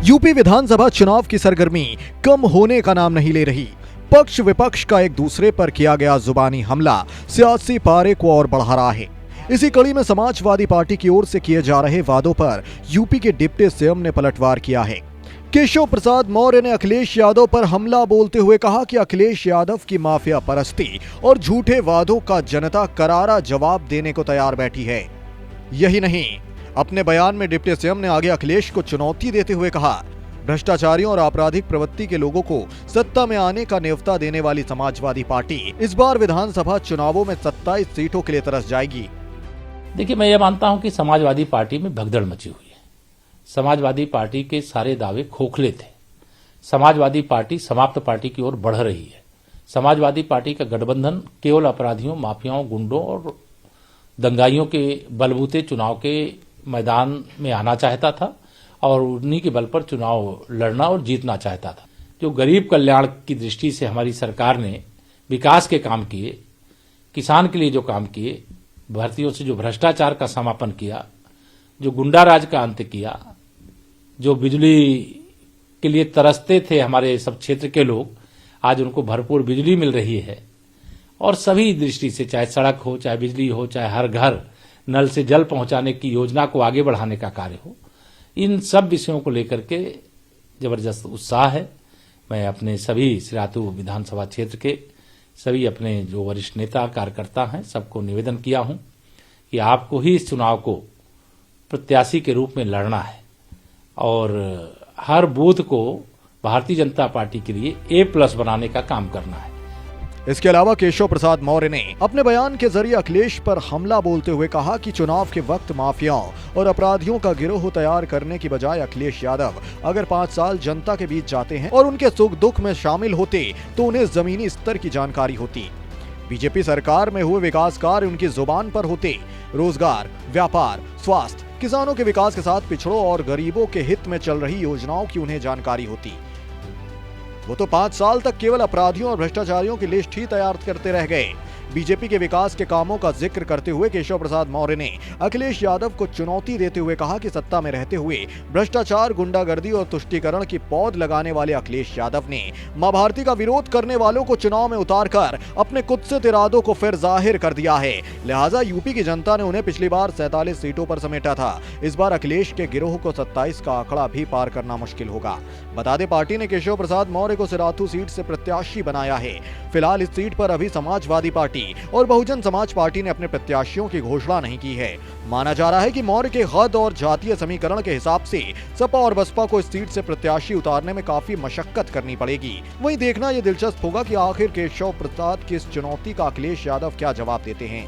UP विधानसभा चुनाव की सरगर्मी कम होने का नाम नहीं ले रही। पक्ष विपक्ष का एक दूसरे पर किया गया जुबानी हमला सियासी पारे को और बढ़ा रहा है। इसी कड़ी में समाजवादी पार्टी की ओर से किए जा रहे वादों पर यूपी के डिप्टी सीएम ने पलटवार किया है। केशव प्रसाद मौर्य ने अखिलेश यादव पर हमला बोलते हुए कहा कि अखिलेश यादव की माफिया परस्ती और झूठे वादों का जनता करारा जवाब देने को तैयार बैठी है। यही नहीं, अपने बयान में डिप्टी सीएम ने आगे अखिलेश को चुनौती देते हुए कहा, भ्रष्टाचारियों और आपराधिक प्रवृत्ति के लोगों को सत्ता में आने का न्योता देने वाली समाजवादी पार्टी इस बार विधानसभा चुनावों में 27 सीटों के लिए तरस जाएगी। देखिए, मैं ये मानता हूं कि समाजवादी पार्टी में भगदड़ मची हुई है। समाजवादी पार्टी के सारे दावे खोखले थे। समाजवादी पार्टी समाप्त पार्टी की ओर बढ़ रही है। समाजवादी पार्टी का गठबंधन केवल अपराधियों, माफियाओं, गुंडों और दंगाइयों के बलबूते चुनाव के मैदान में आना चाहता था और उन्हीं के बल पर चुनाव लड़ना और जीतना चाहता था। जो गरीब कल्याण की दृष्टि से हमारी सरकार ने विकास के काम किए, किसान के लिए जो काम किए, भारतीयों से जो भ्रष्टाचार का समापन किया, जो गुंडा राज का अंत किया, जो बिजली के लिए तरसते थे हमारे सब क्षेत्र के लोग, आज उनको भरपूर बिजली मिल रही है। और सभी दृष्टि से, चाहे सड़क हो, चाहे बिजली हो, चाहे हर घर नल से जल पहुंचाने की योजना को आगे बढ़ाने का कार्य हो, इन सब विषयों को लेकर के जबरदस्त उत्साह है। मैं अपने सभी सिरातू विधानसभा क्षेत्र के सभी अपने जो वरिष्ठ नेता कार्यकर्ता हैं सबको निवेदन किया हूं कि आपको ही इस चुनाव को प्रत्याशी के रूप में लड़ना है और हर बूथ को भारतीय जनता पार्टी के लिए A+ बनाने का काम करना है। इसके अलावा केशव प्रसाद मौर्य ने अपने बयान के जरिए अखिलेश पर हमला बोलते हुए कहा कि चुनाव के वक्त माफियाओं और अपराधियों का गिरोह तैयार करने की बजाय अखिलेश यादव अगर 5 साल जनता के बीच जाते हैं और उनके सुख दुख में शामिल होते तो उन्हें जमीनी स्तर की जानकारी होती। बीजेपी सरकार में हुए विकास कार्य उनकी जुबान पर होते। रोजगार, व्यापार, स्वास्थ्य, किसानों के विकास के साथ पिछड़ों और गरीबों के हित में चल रही योजनाओं की उन्हें जानकारी होती। वो तो 5 साल तक केवल अपराधियों और भ्रष्टाचारियों की लिस्ट ही तैयार करते रह गए। बीजेपी के विकास के कामों का जिक्र करते हुए केशव प्रसाद मौर्य ने अखिलेश यादव को चुनौती देते हुए कहा कि सत्ता में रहते हुए भ्रष्टाचार, गुंडागर्दी और तुष्टीकरण की पौध लगाने वाले अखिलेश यादव ने मां भारती का विरोध करने वालों को चुनाव में उतारकर अपने कुत्सित इरादों को फिर जाहिर कर दिया है। लिहाजा यूपी की जनता ने उन्हें पिछली बार 47 सीटों पर समेटा था। इस बार अखिलेश के गिरोह को 27 का आंकड़ा भी पार करना मुश्किल होगा। बता दें, पार्टी ने केशव प्रसाद मौर्य को सिराथू सीट से प्रत्याशी बनाया है। फिलहाल इस सीट पर अभी समाजवादी पार्टी और बहुजन समाज पार्टी ने अपने प्रत्याशियों की घोषणा नहीं की है। माना जा रहा है कि मौर्य के हद और जातीय समीकरण के हिसाब से सपा और बसपा को इस सीट से प्रत्याशी उतारने में काफी मशक्कत करनी पड़ेगी। वहीं देखना यह दिलचस्प होगा कि आखिर केशव प्रसाद की इस चुनौती का अखिलेश यादव क्या जवाब देते हैं।